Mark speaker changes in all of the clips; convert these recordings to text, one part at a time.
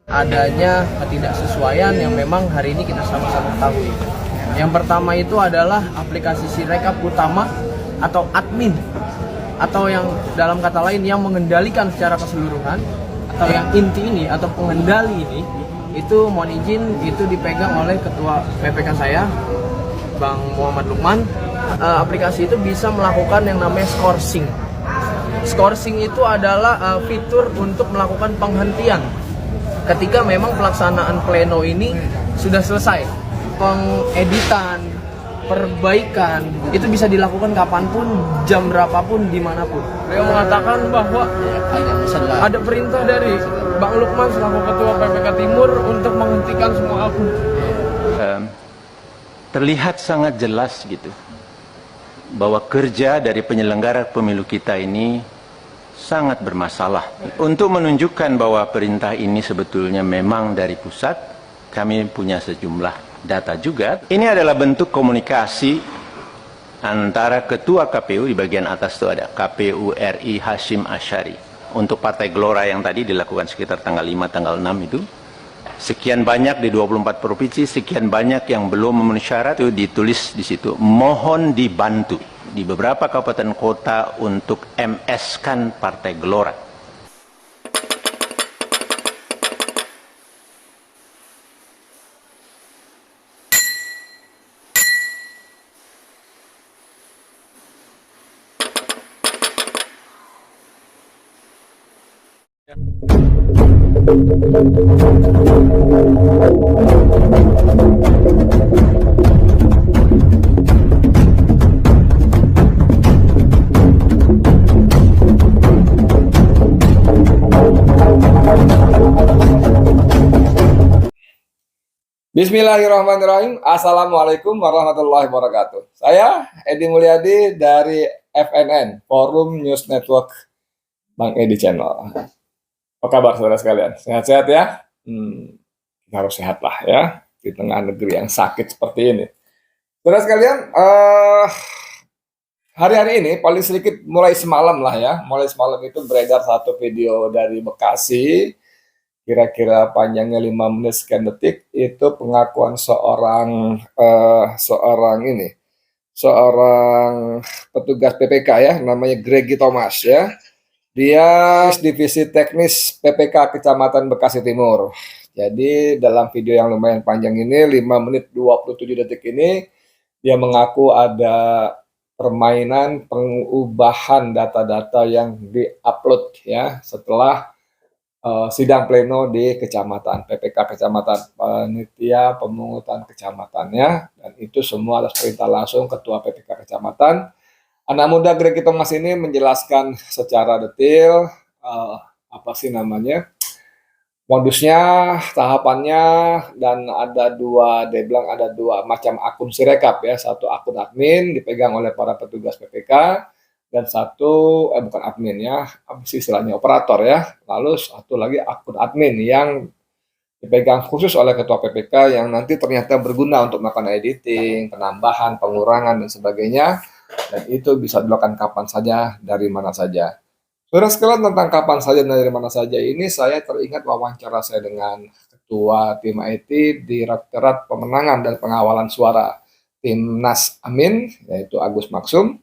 Speaker 1: adanya ketidaksesuaian yang memang hari ini kita sama-sama ketahui. Yang pertama itu adalah aplikasi Sirekap utama atau admin, atau yang dalam kata lain yang mengendalikan secara keseluruhan, atau yang inti ini atau pengendali ini, itu mohon izin itu dipegang oleh Ketua PPK saya, Bang Muhammad Lukman. Aplikasi itu bisa melakukan yang namanya scourcing. Scourcing itu adalah fitur untuk melakukan penghentian ketika memang pelaksanaan pleno ini sudah selesai. Pengeditan, perbaikan, itu bisa dilakukan kapanpun, jam berapapun, dimanapun. Beliau mengatakan bahwa ada perintah dari Bang Lukman selaku Ketua PPK Timur untuk menghentikan semua akun.
Speaker 2: Terlihat sangat jelas gitu bahwa kerja dari penyelenggara pemilu kita ini sangat bermasalah. Untuk menunjukkan bahwa perintah ini sebetulnya memang dari pusat, kami punya sejumlah data juga. Ini adalah bentuk komunikasi antara Ketua KPU, di bagian atas itu ada KPU RI Hashim Asyari. Untuk Partai Gelora yang tadi dilakukan sekitar tanggal 5, tanggal 6 itu. Sekian banyak di 24 provinsi, sekian banyak yang belum memenuhi syarat, itu ditulis di situ. Mohon dibantu di beberapa kabupaten kota untuk MS-kan Partai Gelora.
Speaker 3: Bismillahirrahmanirrahim. Assalamualaikum warahmatullahi wabarakatuh. Saya Edi Mulyadi dari FNN, Forum News Network Bang Edi Channel. Apa kabar saudara sekalian? Sehat-sehat ya? Harus sehat lah ya, di tengah negeri yang sakit seperti ini. Saudara sekalian, hari-hari ini paling sedikit mulai semalam lah ya. Mulai semalam itu beredar satu video dari Bekasi, kira-kira panjangnya 5 menit sekian detik, itu pengakuan seorang petugas PPK ya, namanya Gregi Thomas ya. Dia divisi teknis PPK Kecamatan Bekasi Timur. Jadi dalam video yang lumayan panjang ini, 5 menit 27 detik ini, dia mengaku ada permainan pengubahan data-data yang diupload ya setelah sidang pleno di kecamatan, PPK kecamatan, panitia pemungutan kecamatannya, dan itu semua atas perintah langsung Ketua PPK kecamatan. Anak muda Gregi Thomas ini menjelaskan secara detail modusnya, tahapannya, dan dia bilang ada dua macam akun Sirekap ya, satu akun admin dipegang oleh para petugas PPK, dan satu bukan admin ya, istilahnya operator ya. Lalu satu lagi akun admin yang dipegang khusus oleh Ketua PPK yang nanti ternyata berguna untuk melakukan editing, penambahan, pengurangan dan sebagainya, dan itu bisa dilakukan kapan saja, dari mana saja. Saudara sekalian, tentang kapan saja dan dari mana saja ini, saya teringat wawancara saya dengan Ketua Tim IT Direktorat Pemenangan dan Pengawalan Suara Timnas Amin, yaitu Agus Maksum.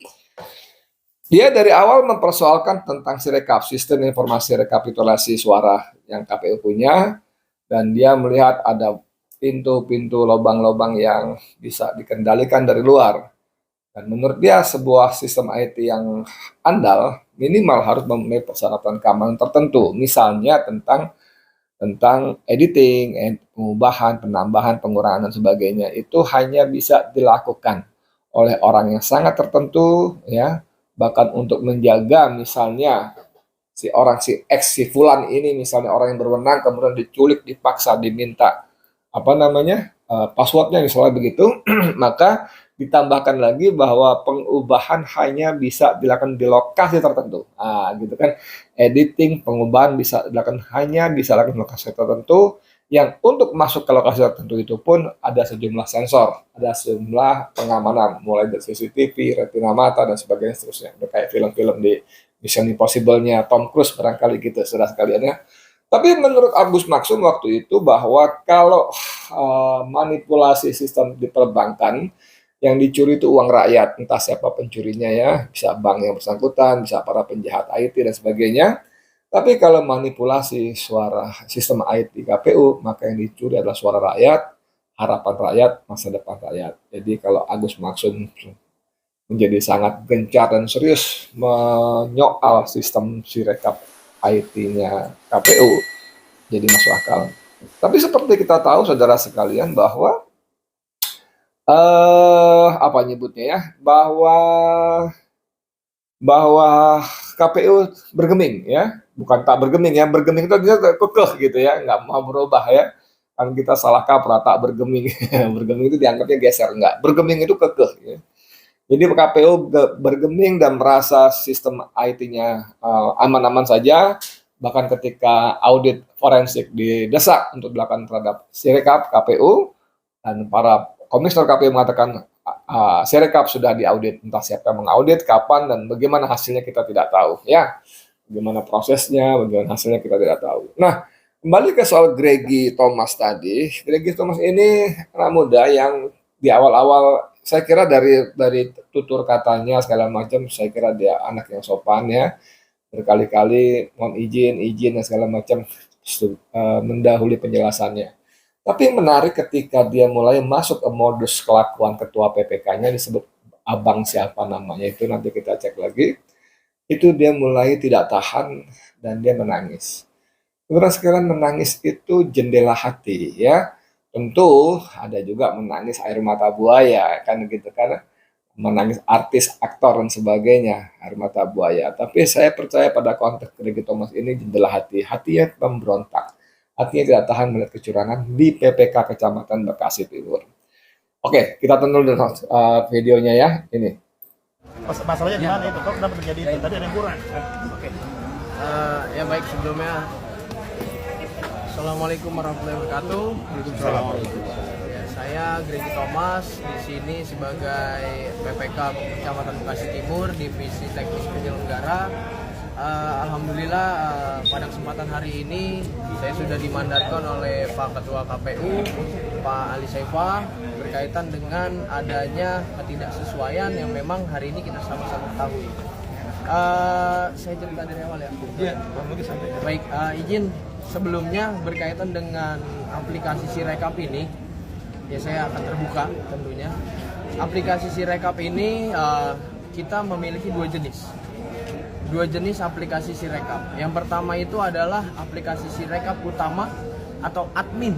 Speaker 3: Dia dari awal mempersoalkan tentang Sirekap, sistem informasi rekapitulasi suara yang KPU punya, dan dia melihat ada pintu-pintu lubang-lubang yang bisa dikendalikan dari luar. Dan menurut dia sebuah sistem IT yang andal minimal harus memenuhi persyaratan keamanan tertentu, misalnya tentang editing, pengubahan, penambahan, pengurangan dan sebagainya. Itu hanya bisa dilakukan oleh orang yang sangat tertentu ya. Bahkan untuk menjaga misalnya si X, si Fulan ini misalnya orang yang berwenang kemudian diculik, dipaksa, diminta passwordnya misalnya begitu, maka ditambahkan lagi bahwa pengubahan hanya bisa dilakukan di lokasi tertentu. Gitu kan. Editing, pengubahan hanya bisa dilakukan di lokasi tertentu, yang untuk masuk ke lokasi tertentu itu pun ada sejumlah sensor, ada sejumlah pengamanan, mulai dari CCTV, retina mata, dan sebagainya seterusnya. Udah kayak film-film di Mission Impossible-nya Tom Cruise barangkali gitu, saudara sekalian ya. Tapi menurut Agus Maksum waktu itu bahwa kalau manipulasi sistem di perbankan yang dicuri itu uang rakyat, entah siapa pencurinya ya, bisa bank yang bersangkutan, bisa para penjahat IT dan sebagainya. Tapi kalau manipulasi suara sistem IT KPU, maka yang dicuri adalah suara rakyat, harapan rakyat, masa depan rakyat. Jadi kalau Agus Maksum menjadi sangat gencar dan serius menyoal sistem Sirekap IT-nya KPU, jadi masuk akal. Tapi seperti kita tahu saudara sekalian bahwa apa nyebutnya ya, bahwa KPU bergeming ya, bukan tak bergeming ya, bergeming itu dia kekeh gitu ya, nggak mau berubah ya. Kan kita salah kaprah tak bergeming, bergeming itu dianggapnya geser, enggak, bergeming itu kekeh ya. Jadi KPU bergeming dan merasa sistem IT-nya aman-aman saja, bahkan ketika audit forensik didesak untuk dilakukan terhadap Sirekap KPU, dan para komisioner KPU mengatakan Sirekap sudah diaudit, entah siapa yang mengaudit, kapan, dan bagaimana hasilnya kita tidak tahu ya, bagaimana prosesnya, bagaimana hasilnya kita tidak tahu. Nah, kembali ke soal Gregi Thomas tadi. Gregi Thomas ini anak muda yang di awal-awal saya kira dari tutur katanya segala macam, saya kira dia anak yang sopan ya, berkali-kali mohon izin dan segala macam mendahului penjelasannya. Tapi menarik ketika dia mulai masuk ke modus kelakuan ketua PPK-nya, disebut abang siapa namanya itu nanti kita cek lagi, itu dia mulai tidak tahan dan dia menangis. Saudara sekalian, menangis itu jendela hati ya. Tentu ada juga menangis air mata buaya kan gitu kan, menangis artis, aktor dan sebagainya, air mata buaya. Tapi saya percaya pada konteks Gregi Thomas ini jendela hati, hatinya memberontak, hatinya tidak tahan melihat kecurangan di PPK Kecamatan Bekasi Timur. Oke, kita tonton dulu videonya ya, ini.
Speaker 4: Masalahnya di mana itu? Kok kenapa terjadi itu? Tadi ada yang kurang.
Speaker 1: Oke. Ya baik, sebelumnya Assalamualaikum warahmatullahi wabarakatuh. Ya, saya Gregi Thomas di sini sebagai PPK Kecamatan Bekasi Timur, Divisi Teknis Penyelenggara. Alhamdulillah pada kesempatan hari ini saya sudah dimandatkan oleh Pak Ketua KPU, Pak Ali Saifah, berkaitan dengan adanya ketidaksesuaian yang memang hari ini kita sama-sama ketahui. Saya cerita dari awal ya.
Speaker 4: Iya, mungkin sampai.
Speaker 1: Baik, izin sebelumnya berkaitan dengan aplikasi Sirekap ini, ya saya akan terbuka tentunya. Aplikasi Sirekap ini kita memiliki dua jenis aplikasi Sirekap. Yang pertama itu adalah aplikasi Sirekap utama atau admin,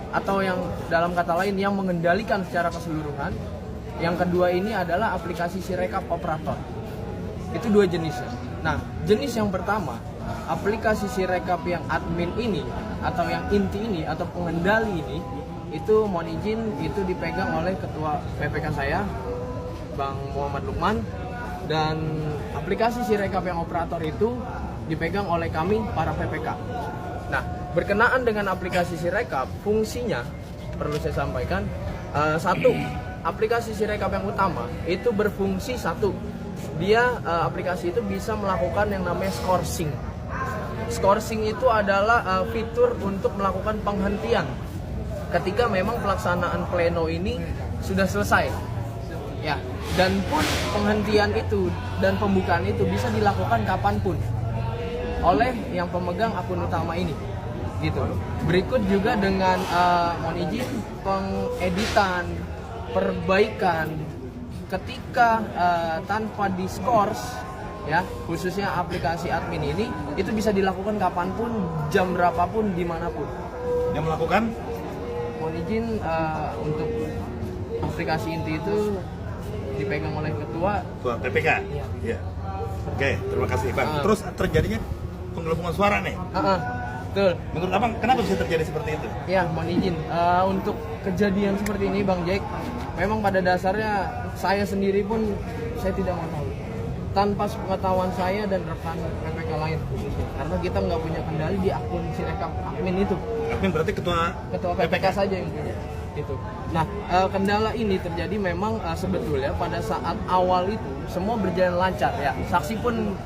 Speaker 1: atau yang dalam kata lain yang mengendalikan secara keseluruhan. Yang kedua ini adalah aplikasi Sirekap operator. Itu dua jenisnya. Nah, jenis yang pertama, aplikasi Sirekap yang admin ini atau yang inti ini atau pengendali ini, itu mohon izin itu dipegang oleh Ketua PPK saya, Bang Muhammad Lukman, dan aplikasi Sirekap yang operator itu dipegang oleh kami para PPK. Nah, berkenaan dengan aplikasi Sirekap, fungsinya perlu saya sampaikan, satu, aplikasi Sirekap yang utama itu berfungsi satu, dia aplikasi itu bisa melakukan yang namanya scourging. Scourging itu adalah fitur untuk melakukan penghentian ketika memang pelaksanaan pleno ini sudah selesai. Ya, dan pun penghentian itu dan pembukaan itu bisa dilakukan kapanpun oleh yang pemegang akun utama ini. Gitu. Berikut juga dengan mohon izin pengeditan, perbaikan ketika tanpa diskors ya, khususnya aplikasi admin ini itu bisa dilakukan kapanpun, jam berapapun, dimanapun.
Speaker 4: Yang melakukan?
Speaker 1: Mohon izin untuk aplikasi inti itu dipegang oleh ketua
Speaker 4: PPK. Iya. Oke, terima kasih Bang. Terus terjadinya penggelembungan suara nih.
Speaker 1: Betul.
Speaker 4: Menurut Abang kenapa bisa terjadi seperti itu?
Speaker 1: Ya, mohon izin untuk kejadian seperti ini Bang Jack, memang pada dasarnya saya sendiri pun saya tidak mengetahui. Tanpa pengetahuan saya dan rekan PPK lain khususnya, karena kita nggak punya kendali di akun Sirekap admin itu.
Speaker 4: Admin berarti ketua
Speaker 1: PPK saja yang punya itu. Nah, kendala ini terjadi memang sebetulnya pada saat awal itu semua berjalan lancar ya. Saksi pun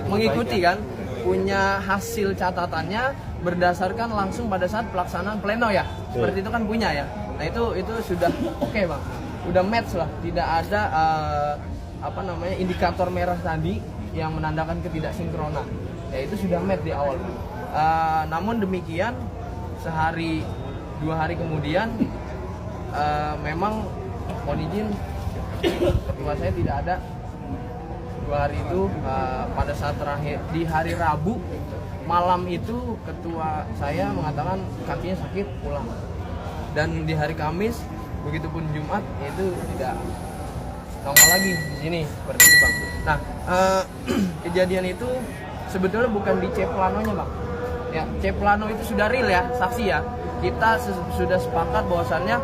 Speaker 1: mengikuti kan. punya hasil catatannya berdasarkan langsung pada saat pelaksanaan pleno ya. Seperti itu kan punya ya. Nah itu sudah oke Bang. Udah match lah, tidak ada indikator merah tadi yang menandakan ketidaksinkronan. Ya itu sudah match di awal. Namun demikian sehari 2 hari kemudian memang mohon izin ketua saya tidak ada 2 hari itu. Pada saat terakhir di hari Rabu malam itu ketua saya mengatakan kakinya sakit pulang, dan di hari Kamis begitupun Jumat itu tidak normal lagi di sini seperti itu Bang. Nah kejadian itu sebetulnya bukan di C planonya Bang. Ya, C plano itu sudah real ya, saksi ya. Kita sudah sepakat bahwasannya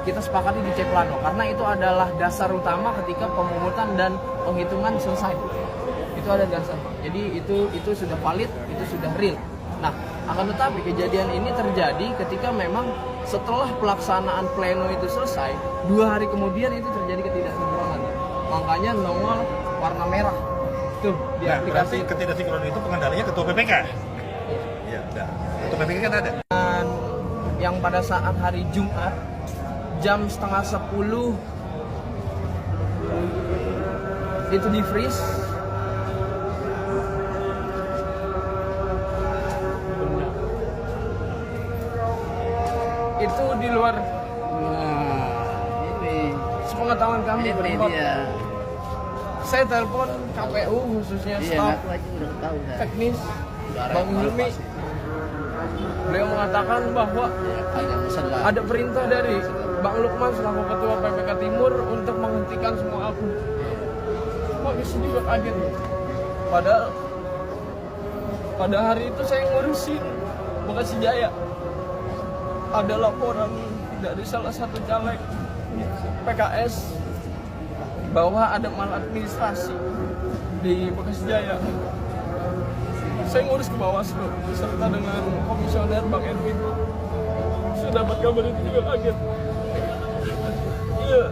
Speaker 1: kita sepakati di C plano karena itu adalah dasar utama ketika pemungutan dan penghitungan selesai. Itu ada dasar. Jadi itu sudah valid, itu sudah real. Nah, akan tetapi kejadian ini terjadi ketika memang setelah pelaksanaan pleno itu selesai, 2 hari kemudian itu terjadi ketidaksinkronan. Makanya nongol warna merah. Tuh di aplikasi.
Speaker 4: Ketidaksinkronan itu pengendalinya ketua PPK. Iya, udah. Ketua PPK kan ada.
Speaker 1: Dan yang pada saat hari Jumat jam 9:30 itu di freeze. Itu di luar sepengetahuan kami berempat. Saya telepon KPU khususnya staf teknis Bang Hilmi. Beliau mengatakan bahwa ada perintah dari Bang Lukman selaku Ketua PPK Timur untuk menghentikan semua akun. Polisi juga kaget. Padahal pada hari itu saya ngurusin Bekasi Jaya. Ada laporan dari salah satu caleg PKS bahwa ada maladministrasi di Bekasi Jaya. Saya ngurus ke Bawaslu serta dengan komisioner Bang Erwin. Saya dapat kabar itu juga kaget. Iya.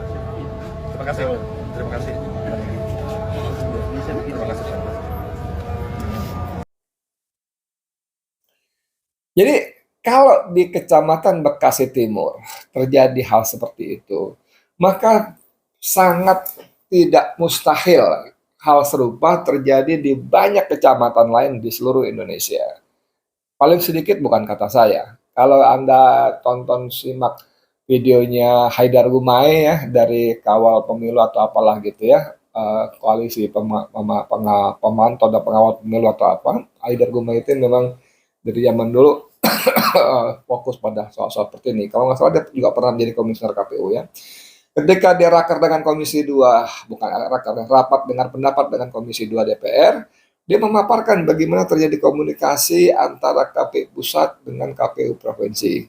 Speaker 4: Terima kasih. Terima kasih. Terima kasih.
Speaker 3: Jadi kalau di Kecamatan Bekasi Timur terjadi hal seperti itu, maka sangat tidak mustahil hal serupa terjadi di banyak kecamatan lain di seluruh Indonesia. Paling sedikit bukan kata saya. Kalau Anda tonton simak videonya Haidar Gumai ya dari Kawal Pemilu atau apalah gitu ya, koalisi pemantau dan pengawal pemilu atau apa, Haidar Gumai itu memang dari zaman dulu fokus pada soal-soal seperti ini. Kalau nggak salah dia juga pernah menjadi komisioner KPU ya. Ketika dia raker dengan Komisi 2, bukan rapat dengar pendapat dengan Komisi 2 DPR, dia memaparkan bagaimana terjadi komunikasi antara KPU pusat dengan KPU provinsi.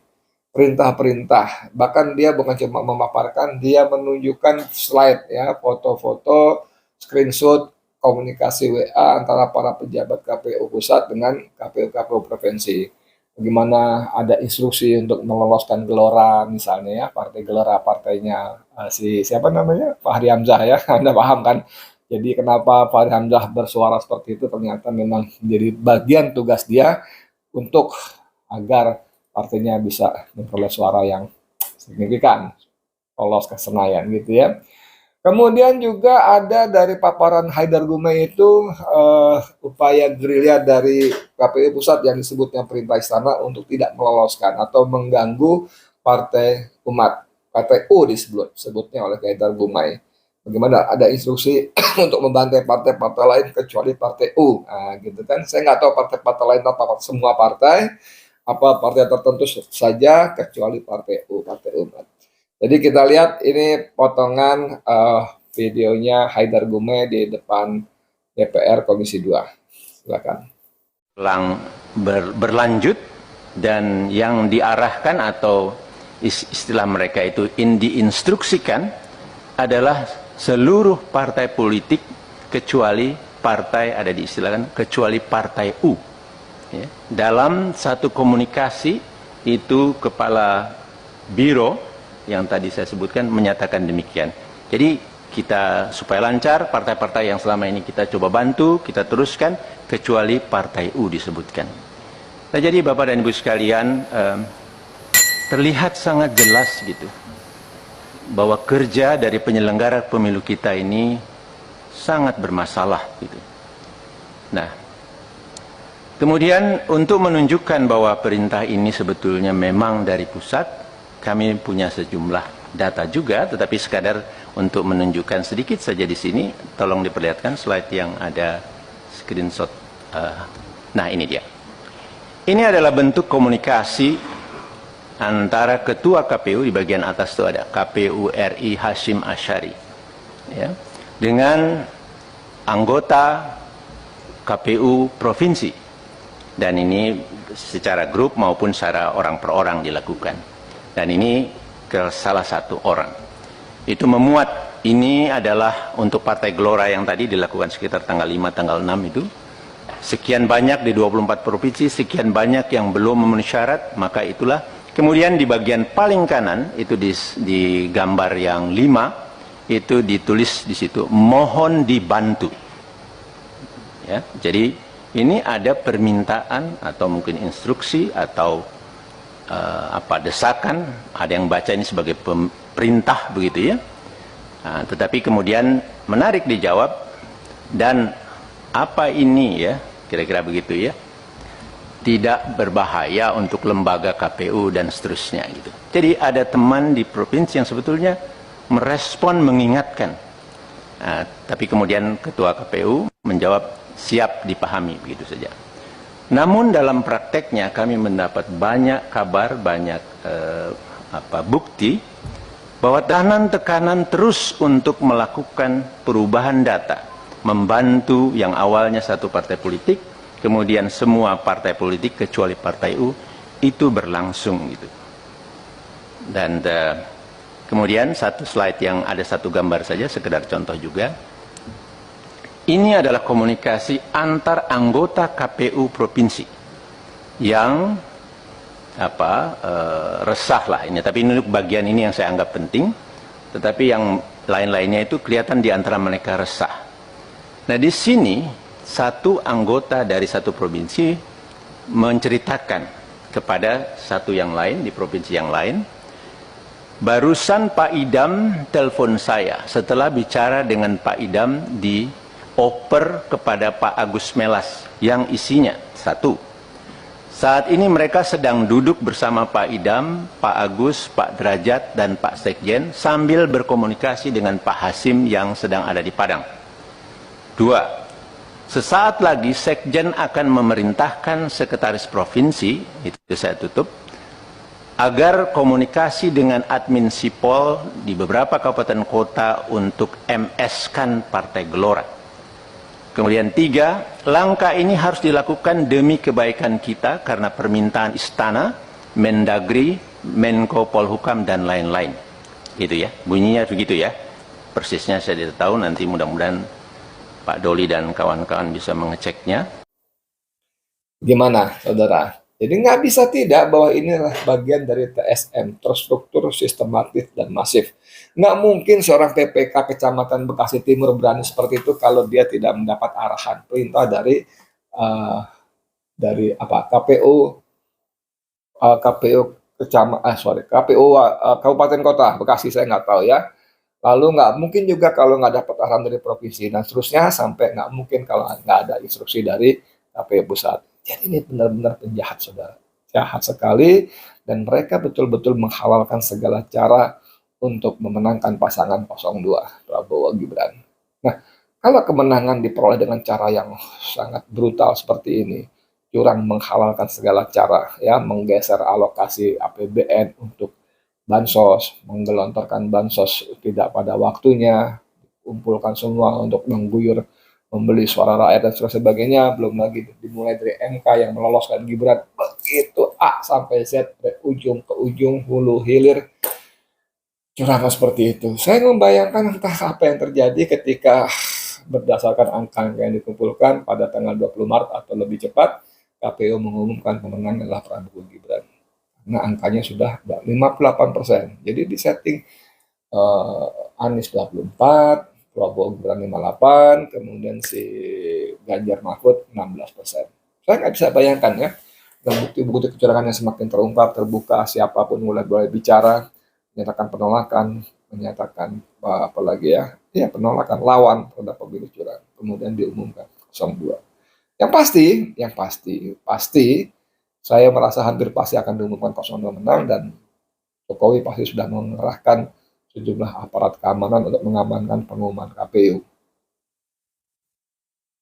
Speaker 3: Perintah-perintah. Bahkan dia bukan cuma memaparkan, dia menunjukkan slide ya, foto-foto, screenshot komunikasi WA antara para pejabat KPU pusat dengan KPU provinsi. Bagaimana ada instruksi untuk meloloskan Gelora misalnya ya, partai Gelora partainya siapa namanya, Fahri Hamzah ya, Anda paham kan? Jadi kenapa Fahri Hamzah bersuara seperti itu, ternyata memang menjadi bagian tugas dia untuk agar partainya bisa memperoleh suara yang signifikan, lolos ke Senayan gitu ya. Kemudian juga ada dari paparan Haidar Gumai itu upaya gerilya dari KPU pusat yang disebutnya perintah istana untuk tidak meloloskan atau mengganggu partai umat, PTU disebutnya oleh Haidar Gumai. Bagaimana ada instruksi untuk membantai partai-partai lain kecuali partai U, nah, gitu kan? Saya nggak tahu partai-partai lain apa semua partai, apa partai tertentu saja kecuali partai U, partai umat. Jadi kita lihat ini potongan videonya Haidar Gumai di depan DPR Komisi 2. Silakan.
Speaker 2: Berlanjut dan yang diarahkan atau istilah mereka itu diinstruksikan adalah seluruh partai politik kecuali partai ada diistilahkan kecuali partai U. Ya. Dalam satu komunikasi itu kepala biro yang tadi saya sebutkan menyatakan demikian. Jadi kita supaya lancar, partai-partai yang selama ini kita coba bantu, kita teruskan, kecuali Partai U disebutkan. Nah, jadi Bapak dan Ibu sekalian, terlihat sangat jelas gitu bahwa kerja dari penyelenggara pemilu kita ini sangat bermasalah gitu. Nah, kemudian untuk menunjukkan bahwa perintah ini sebetulnya memang dari pusat, kami punya sejumlah data juga, tetapi sekadar untuk menunjukkan sedikit saja di sini, tolong diperlihatkan slide yang ada screenshot. Nah, ini dia. Ini adalah bentuk komunikasi antara Ketua KPU, di bagian atas itu ada KPU RI Hashim Asyari, ya, dengan anggota KPU Provinsi. Dan ini secara grup maupun secara orang per orang dilakukan. Dan ini ke salah satu orang. Itu memuat, ini adalah untuk Partai Gelora yang tadi dilakukan sekitar tanggal 5, tanggal 6 itu. Sekian banyak di 24 provinsi, sekian banyak yang belum memenuhi syarat, maka itulah. Kemudian di bagian paling kanan, itu di gambar yang 5, itu ditulis di situ, mohon dibantu. Ya, jadi ini ada permintaan atau mungkin instruksi atau desakan, ada yang baca ini sebagai perintah begitu ya. Nah, tetapi kemudian menarik dijawab, dan apa ini ya, kira-kira begitu ya, tidak berbahaya untuk lembaga KPU dan seterusnya gitu. Jadi ada teman di provinsi yang sebetulnya merespon, mengingatkan. Nah, tapi kemudian Ketua KPU menjawab siap dipahami, begitu saja. Namun dalam prakteknya kami mendapat banyak kabar, banyak bukti bahwa tekanan terus untuk melakukan perubahan data, membantu yang awalnya satu partai politik, kemudian semua partai politik kecuali Partai U, itu berlangsung gitu. Dan kemudian satu slide yang ada satu gambar saja, sekedar contoh juga. Ini adalah komunikasi antar anggota KPU provinsi yang resah lah ini. Tapi ini bagian ini yang saya anggap penting. Tetapi yang lain-lainnya itu kelihatan di antara mereka resah. Nah, di sini satu anggota dari satu provinsi menceritakan kepada satu yang lain di provinsi yang lain, barusan Pak Idam telepon saya setelah bicara dengan Pak Idam di oper kepada Pak Agus Melas yang isinya satu, saat ini mereka sedang duduk bersama Pak Idam, Pak Agus, Pak Derajat, dan Pak Sekjen sambil berkomunikasi dengan Pak Hasim yang sedang ada di Padang. Dua, sesaat lagi Sekjen akan memerintahkan Sekretaris Provinsi, itu saya tutup, agar komunikasi dengan admin Sipol di beberapa kabupaten kota untuk MS-kan Partai Gelora. Kemudian tiga, langkah ini harus dilakukan demi kebaikan kita karena permintaan Istana, Mendagri, Menko Polhukam, dan lain-lain. Gitu ya, bunyinya begitu ya. Persisnya saya tidak tahu, nanti mudah-mudahan Pak Doli dan kawan-kawan bisa mengeceknya.
Speaker 3: Gimana, saudara? Jadi nggak bisa tidak bahwa inilah bagian dari TSM, terstruktur, sistematis, dan masif. Nggak mungkin seorang PPK Kecamatan Bekasi Timur berani seperti itu kalau dia tidak mendapat arahan, perintah dari KPU Kabupaten Kota Bekasi, saya nggak tahu ya. Lalu nggak mungkin juga kalau nggak dapat arahan dari provinsi dan seterusnya, sampai nggak mungkin kalau nggak ada instruksi dari KPU pusat. Jadi ini benar-benar penjahat, saudara. Jahat sekali, dan mereka betul-betul menghalalkan segala cara untuk memenangkan pasangan 02, Prabowo Gibran. Nah, kalau kemenangan diperoleh dengan cara yang sangat brutal seperti ini, curang, menghalalkan segala cara, ya, menggeser alokasi APBN untuk bansos, menggelontorkan bansos tidak pada waktunya, kumpulkan semua untuk mengguyur, membeli suara rakyat dan sebagainya, belum lagi dimulai dari MK yang meloloskan Gibran, begitu A sampai Z, dari ujung ke ujung, hulu hilir, curang seperti itu. Saya membayangkan entah apa yang terjadi ketika berdasarkan angka yang dikumpulkan pada tanggal 20 Maret atau lebih cepat, KPU mengumumkan pemenang adalah Prabowo Gibran. Karena angkanya sudah 58%. Jadi di setting Anies 24, Prabowo Gibran 58, kemudian si Ganjar Mahfud 16%. Saya nggak bisa bayangkan ya, dan bukti-bukti kecurangan yang semakin terungkap, terbuka, siapapun mulai boleh bicara, menyatakan penolakan, menyatakan apalagi ya penolakan lawan terhadap pemilu curang, kemudian diumumkan 02. Yang pasti, saya merasa hampir pasti akan diumumkan 02 menang, dan Jokowi pasti sudah mengerahkan sejumlah aparat keamanan untuk mengamankan pengumuman KPU.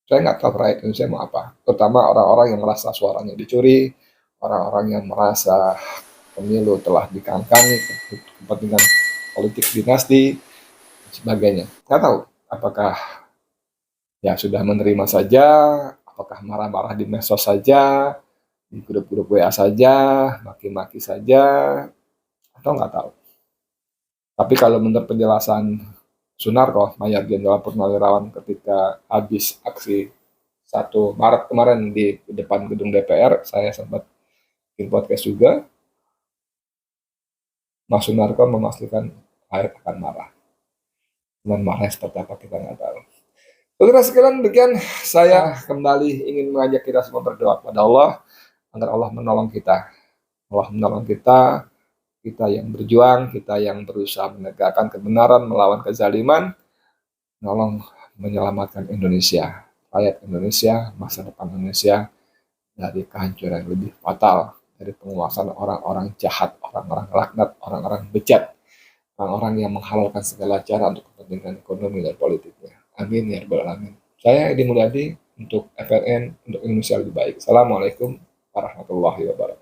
Speaker 3: Saya nggak tahu rakyat Indonesia mau apa, terutama orang-orang yang merasa suaranya dicuri, orang-orang yang merasa pemilu telah dikangkangi kepentingan politik dinasti, dan sebagainya. Nggak tahu apakah ya sudah menerima saja, apakah marah-marah di medsos saja, di grup-grup WA saja, maki-maki saja, atau nggak tahu. Tapi kalau menurut penjelasan Sunarko, Mayor Jenderal Purnawirawan, ketika habis aksi 1 Maret kemarin di depan gedung DPR, saya sempat bikin podcast juga, Mas Sunarko memastikan rakyat akan marah. Dan marah seperti apa kita nggak tahu. Saudara sekalian, demikian saya kembali ingin mengajak kita semua berdoa kepada Allah, agar Allah menolong kita. Allah menolong kita yang berjuang, kita yang berusaha menegakkan kebenaran, melawan kezaliman, menolong menyelamatkan Indonesia, rakyat Indonesia, masa depan Indonesia dari kehancuran yang lebih fatal, dari penguasaan orang-orang jahat, orang-orang laknat, orang-orang bejat, orang-orang yang menghalalkan segala cara untuk kepentingan ekonomi dan politiknya. Amin ya rabbal alamin. Saya Edi Mulyadi untuk FNN, untuk Indonesia lebih baik. Assalamualaikum warahmatullahi wabarakatuh.